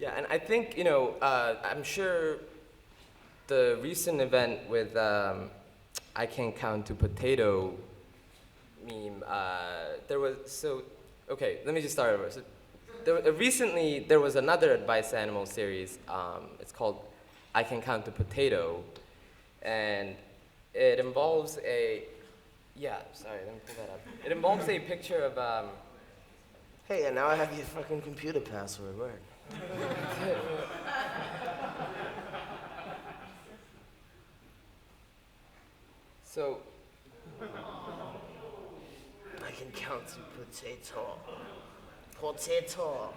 Yeah, and I think, I'm sure the recent event with I Can Count to Potato meme, okay, let me just start over. So recently, there was another Advice Animal series. It's called I Can Count to Potato, and it involves let me pull that up. It involves a picture of, Hey, and now I have your fucking computer password, word. So, I can count to potato. Potato.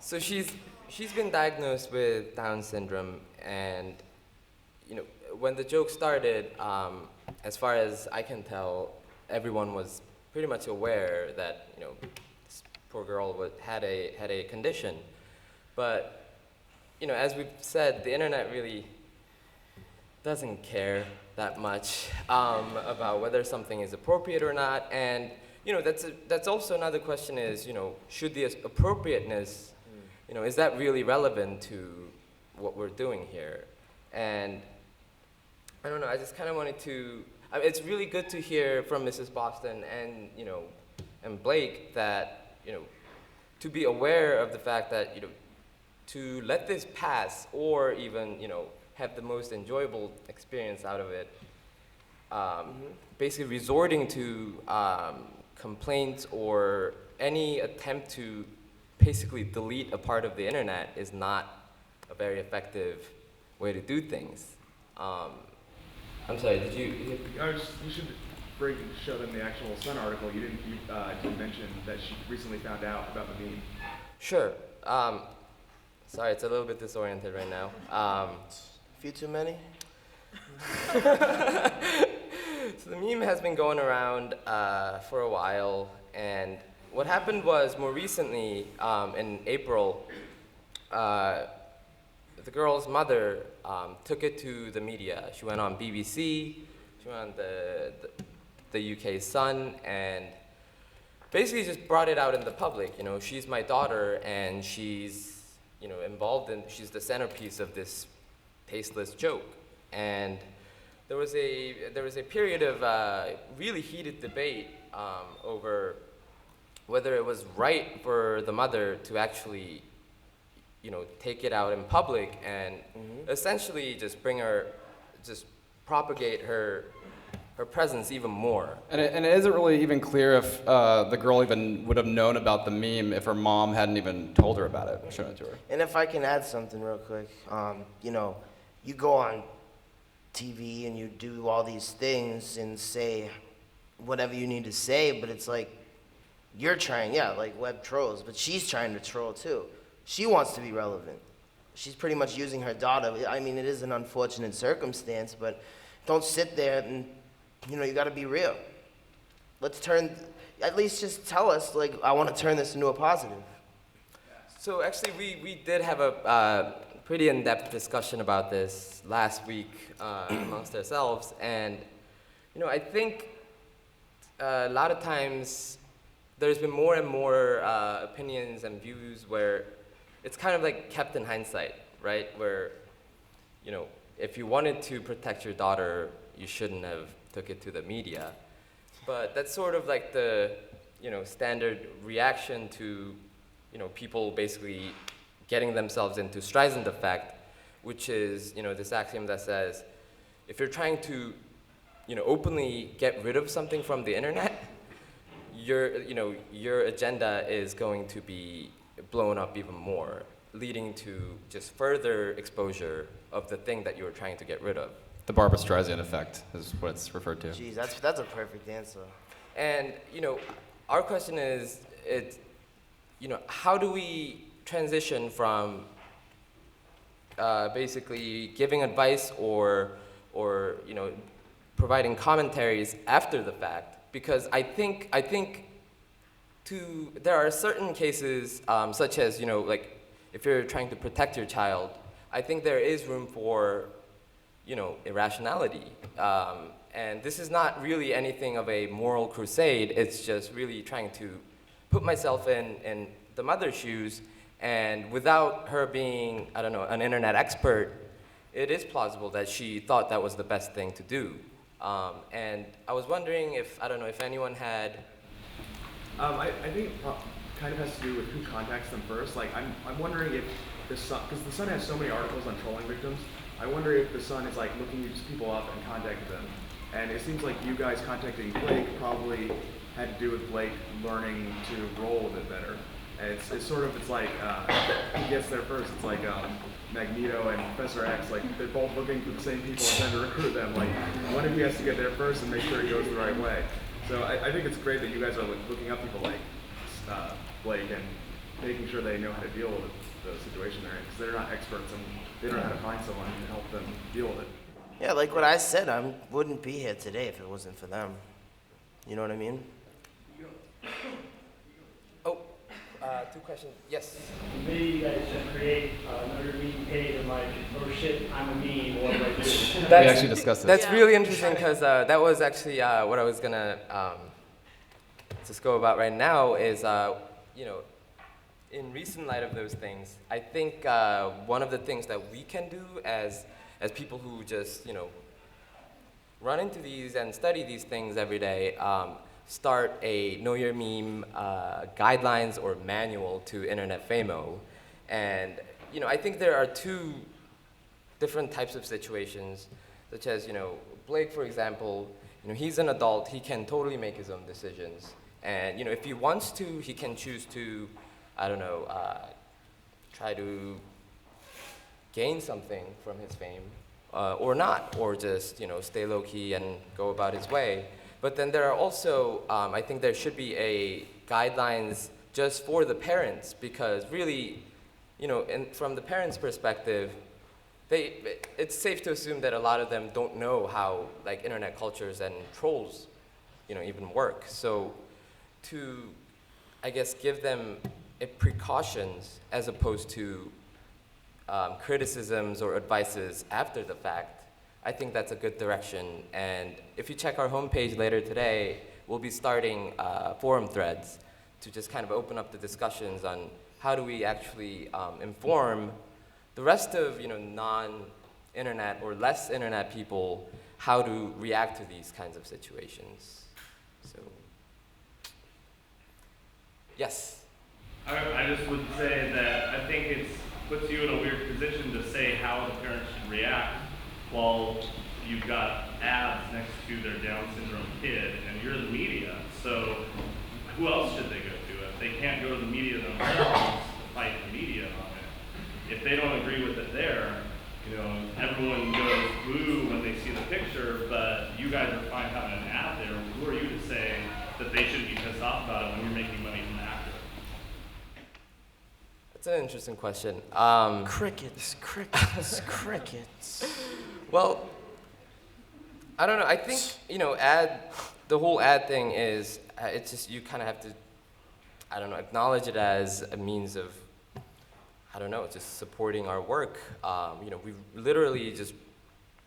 so she's been diagnosed with Down syndrome, and when the joke started, as far as I can tell, everyone was pretty much aware that this poor girl had a condition, but as we've said, the internet really doesn't care that much about whether something is appropriate or not, and that's also another question is should the appropriateness is that really relevant to what we're doing here? And I don't know, I just kind of wanted to, it's really good to hear from Mrs. Boston and Blake that to be aware of the fact that to let this pass or even have the most enjoyable experience out of it, basically resorting to complaints or any attempt to basically delete a part of the internet is not a very effective way to do things. I'm sorry, did you? You should show them the actual Sun article. You didn't mention that she recently found out about the meme. Sure. Sorry, it's a little bit disoriented right now. A few too many? So the meme has been going around for a while, and what happened was more recently, in April, the girl's mother took it to the media. She went on BBC, she went on the UK Sun, and basically just brought it out in the public. She's my daughter, and she's she's the centerpiece of this tasteless joke. And there was a period of really heated debate over whether it was right for the mother to actually take it out in public and essentially just propagate her presence even more. And it isn't really even clear if the girl even would have known about the meme if her mom hadn't even told her about it, shown it to her. And if I can add something real quick, you go on TV and you do all these things and say whatever you need to say, but it's like you're trying, like web trolls, but she's trying to troll too. She wants to be relevant. She's pretty much using her daughter. I mean, it is an unfortunate circumstance, but don't sit there and, you gotta be real. At least just tell us, like, I want to turn this into a positive. So actually, we did have a pretty in-depth discussion about this last week amongst ourselves, and I think a lot of times there's been more and more opinions and views where it's kind of like kept in hindsight, right? Where if you wanted to protect your daughter, you shouldn't have took it to the media. But that's sort of like the standard reaction to people basically getting themselves into Streisand effect, which is this axiom that says if you're trying to openly get rid of something from the internet, your agenda is going to be blown up even more, leading to just further exposure of the thing that you were trying to get rid of. The Barbra Streisand effect is what it's referred to. Jeez, that's a perfect answer. And our question is, how do we transition from basically giving advice or providing commentaries after the fact? Because I think there are certain cases, such as like if you're trying to protect your child, I think there is room for irrationality. And this is not really anything of a moral crusade. It's just really trying to put myself in the mother's shoes And without her being, I don't know, an internet expert, it is plausible that she thought that was the best thing to do. And I was wondering if, I don't know, if anyone had. I think it kind of has to do with who contacts them first. Like, I'm wondering if the Sun, because the Sun has so many articles on trolling victims, I wonder if the Sun is like looking these people up and contacting them. And it seems like you guys contacting Blake probably had to do with Blake learning to roll with it better. And it's sort of, it's like, he gets there first. It's like Magneto and Professor X, like they're both looking for the same people and trying to recruit them. Like, one of you has to get there first and make sure it goes the right way. So I think it's great that you guys are looking up people like Blake and making sure they know how to deal with the situation they're in, because they're not experts and they don't know how to find someone to help them deal with it. Yeah, like what I said, I wouldn't be here today if it wasn't for them. You know what I mean? Oh, two questions. Yes. Maybe you guys should create another meme page and like, oh shit, I'm a meme, what do I do? We actually discussed this. That's really interesting because that was actually what I was gonna just go about right now is, you know, in recent light of those things, I think one of the things that we can do as people who just, you know, run into these and study these things every day, start a Know Your Meme guidelines or manual to internet famo. And, you know, I think there are two different types of situations, such as, you know, Blake, for example, you know, he's an adult, he can totally make his own decisions. And, you know, if he wants to, he can choose to, I don't know, try to gain something from his fame, or not, or just, you know, stay low-key and go about his way. But then there are also, I think there should be a guidelines just for the parents, because really, you know, from the parents' perspective, it's safe to assume that a lot of them don't know how, like, internet cultures and trolls, you know, even work. So to, I guess, give them precautions as opposed to criticisms or advices after the fact, I think that's a good direction. And if you check our homepage later today, we'll be starting forum threads to just kind of open up the discussions on how do we actually inform the rest of, you know, non-internet or less internet people how to react to these kinds of situations. So, yes. I just would say that I think it puts you in a weird position to say how the parents should react while you've got ads next to their Down syndrome kid and you're the media. So who else should they go to? If they can't go to the media themselves to fight the media on it, if they don't agree with it there, you know, everyone goes boo when they see the picture, but you guys are fine having an ad there. Who are you to say that they shouldn't be pissed off about it when you're making money from the actor? That's an interesting question. Crickets, crickets, crickets. Well, I don't know. I think, you know, the whole ad thing is, it's just, you kind of have to, I don't know, acknowledge it as a means of, I don't know, just supporting our work. You know, we literally just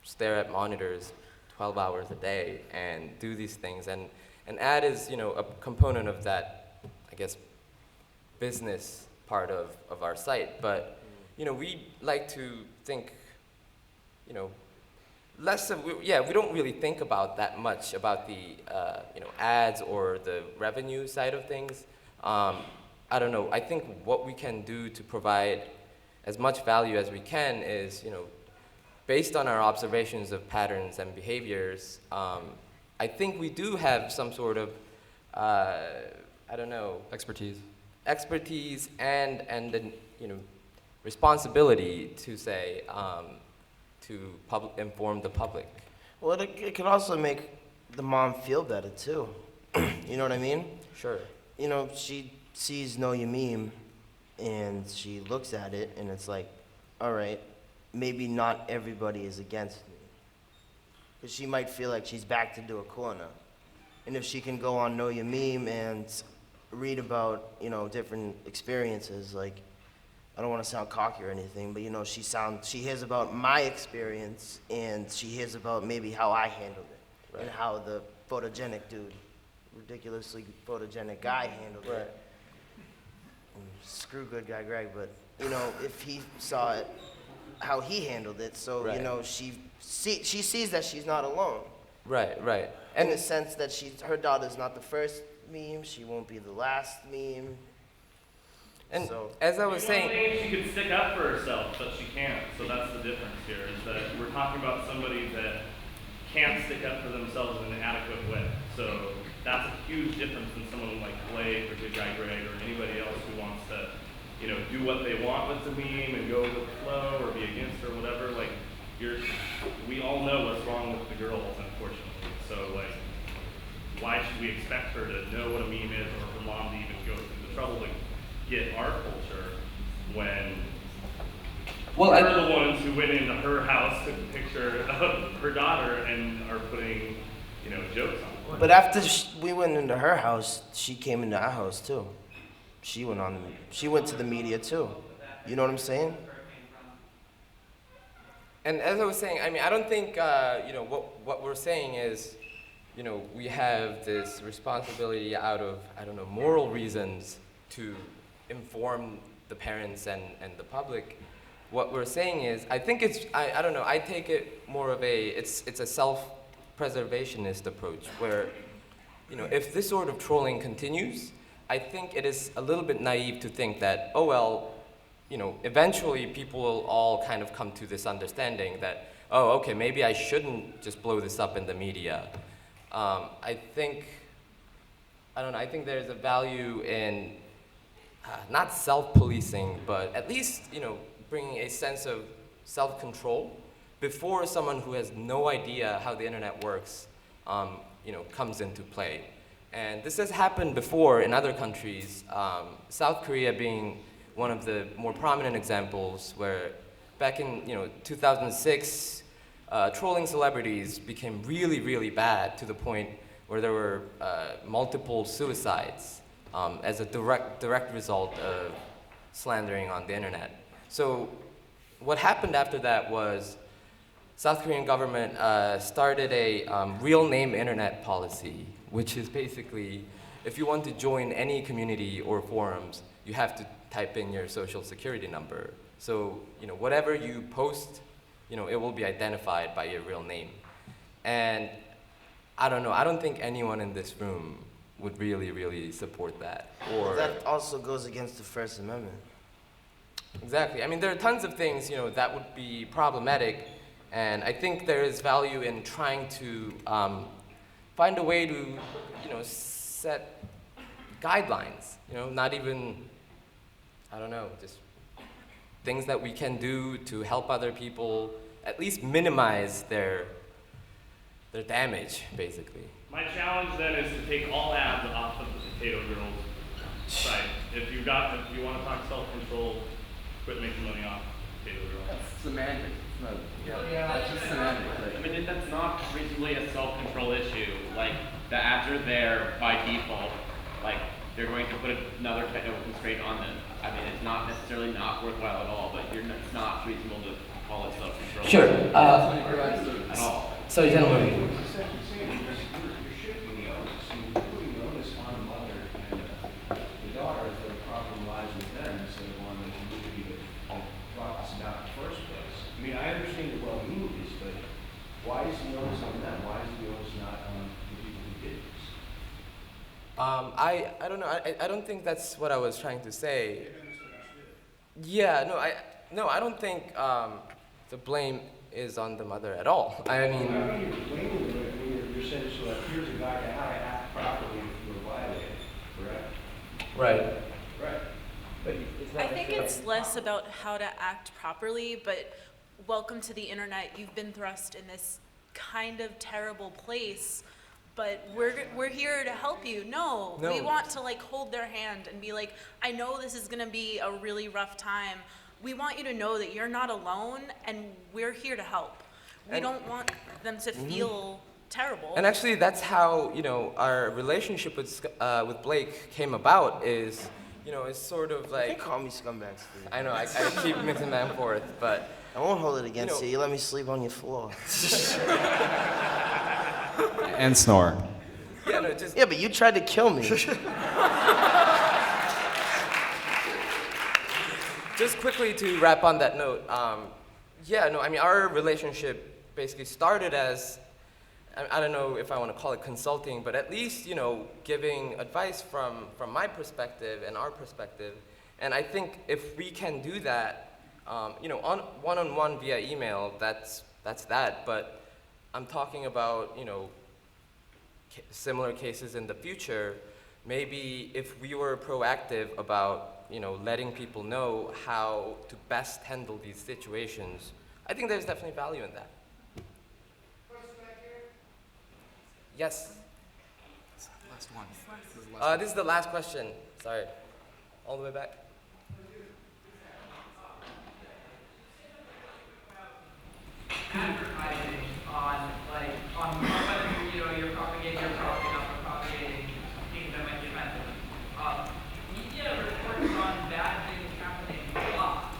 stare at monitors 12 hours a day and do these things. And an ad is, you know, a component of that, I guess, business part of our site. But, you know, we like to think, you know, less of, we don't really think about that much about the, you know, ads or the revenue side of things. I don't know, I think what we can do to provide as much value as we can is, you know, based on our observations of patterns and behaviors, I think we do have some sort of, I don't know. Expertise and the, you know, responsibility to say, to inform the public. Well, it could also make the mom feel better too. You know what I mean? Sure. You know, she sees Know Your Meme and she looks at it and it's like, all right, maybe not everybody is against me. Because she might feel like she's backed into a corner. And if she can go on Know Your Meme and read about, you know, different experiences, like, I don't want to sound cocky or anything, but, you know, she hears about my experience and she hears about maybe how I handled it. Right. And how the photogenic dude, ridiculously photogenic guy handled it. screw good guy Greg, but you know, if he saw it, how he handled it, so Right. you know, she sees that she's not alone. Right, right. In And the sense that her daughter's not the first meme, she won't be the last meme. and So- as I was saying, She could stick up for herself, but she can't. So that's the difference here, is that we're talking about somebody that can't stick up for themselves in an adequate way. So that's a huge difference than someone like Blake or Good Guy Greg or anybody else who wants to, you know, do what they want with the meme and go with the flow or be against or whatever. Like, we all know what's wrong with the girls, unfortunately. So like, why should we expect her to know what a meme is or her mom to even go through the trouble to get our culture when well, we're the ones who went into her house, took a picture of her daughter, and are putting, you know, jokes on it. But after we went into her house, she came into our house too. She went to the media too. You know what I'm saying? And as I was saying, I mean, I don't think, you know, what we're saying is, you know, we have this responsibility out of, I don't know, moral reasons to inform the parents and the public. What we're saying is, I think it's, I don't know, I take it more of it's a self-preservationist approach where, you know, if this sort of trolling continues, I think it is a little bit naive to think that, oh well, you know, eventually people will all kind of come to this understanding that, oh, okay, maybe I shouldn't just blow this up in the media. I think there's a value in not self-policing, but at least, you know, bringing a sense of self-control before someone who has no idea how the internet works, you know, comes into play. And this has happened before in other countries, South Korea being one of the more prominent examples, where back in 2006, trolling celebrities became really, really bad to the point where there were multiple suicides as a direct result of slandering on the internet. So what happened after that was South Korean government started a real name internet policy, which is basically, if you want to join any community or forums, you have to type in your social security number. So, you know, whatever you post, you know, it will be identified by your real name. And I don't know, I don't think anyone in this room would really, really support that. Or That also goes against the First Amendment. exactly. I mean, there are tons of things, you know, that would be problematic, and I think there is value in trying to find a way to, you know, set guidelines. You know, not even, I don't know, just things that we can do to help other people, at least minimize their damage, basically. My challenge then is to take all ads off of the Potato Girls site. If you want to talk self-control, quit making money off Potato Girls. Semantics. That's just semantics. I mean, that's not reasonably a self-control issue. Like, the ads are there by default. Like, they're going to put another technical constraint on them. I mean, it's not necessarily not worthwhile at all, but it's not reasonable to call it self-control. Sure. At all. Sorry, gentlemen. You're shifting the onus, and you're putting the onus on the mother and the daughter if the problem lies with them instead of on the community that brought us down in the first place. I mean, I understand the well-meaning is, but why is the onus on them? Why is the onus not on the people who did this? I don't know. I don't think that's what I was trying to say. Yeah, no, I don't think the blame is on the mother at all. I mean, I don't know you're blaming them, I mean, you're saying, so like, here's a guy how to act properly if you were violated, correct? right. Right. I think it's less about how to act properly, but welcome to the internet. You've been thrust in this kind of terrible place, but we're here to help you. No, we No. want to like hold their hand and be like, I know this is gonna be a really rough time. We want you to know that you're not alone, and we're here to help. We And- don't want them to feel terrible. And actually, that's how, you know, our relationship with Blake came about. Is, you know, it's sort of You like, can call me Scumbag Steve. I know I keep mixing back and forth, but I won't hold it against know- you. You let me sleep on your floor. And snore. yeah, no, just Yeah, but you tried to kill me. just quickly to wrap on that note, yeah, no, I mean, our relationship basically started as, I don't know if I want to call it consulting, but at least, giving advice from my perspective and our perspective. And I think if we can do that, on one-on-one via email, that's that. But I'm talking about, similar cases in the future. Maybe if we were proactive about, letting people know how to best handle these situations, I think there's definitely value in that. Yes. Last one. This is the last question. Sorry. All the way back. Advertising on whether you're propagating or propping up or propagating things that might be offensive. Media reports on bad things happening a lot,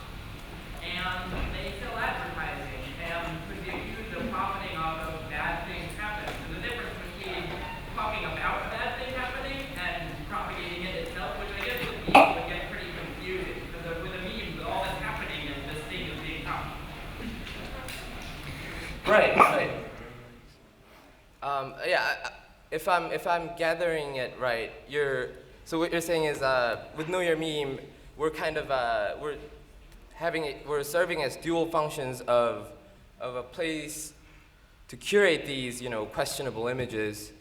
and they sell advertising and could be accused of profiting off of bad things happening. So the difference between talking about a bad thing happening and propagating it itself, which I guess would get pretty confusing, because with a meme, all that's happening is this thing is being copied. Right. If I'm gathering it right, so what you're saying is with Know Your Meme, we're kind of we're serving as dual functions of a place to curate these questionable images,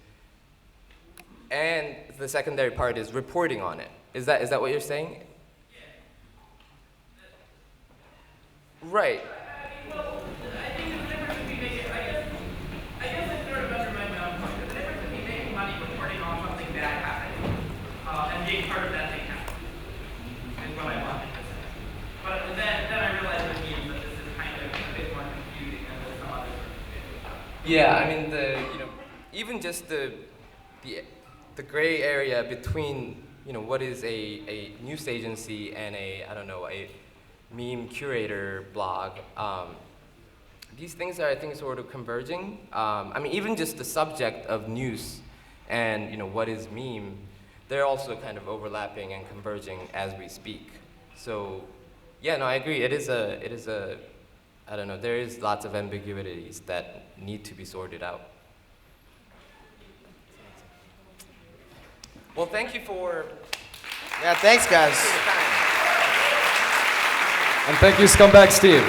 and the secondary part is reporting on it. Is that what you're saying? Right. Well, I think the difference between making, I guess I sort of undermined my own point. The difference between making money reporting on something bad happening and being part of that thing happening is what I wanted to say. But then I realized it means that this is kind of a bit more confusing than with some other sort of video. Yeah, I mean even just the gray area between what is a news agency and a meme curator blog. These things are, I think, sort of converging. I mean, even just the subject of news and what is meme, they're also kind of overlapping and converging as we speak. So, yeah, no, I agree. It is a I don't know. There is lots of ambiguities that need to be sorted out. Well, thank you for. Yeah, thanks, guys. And thank you, Scumbag Steve.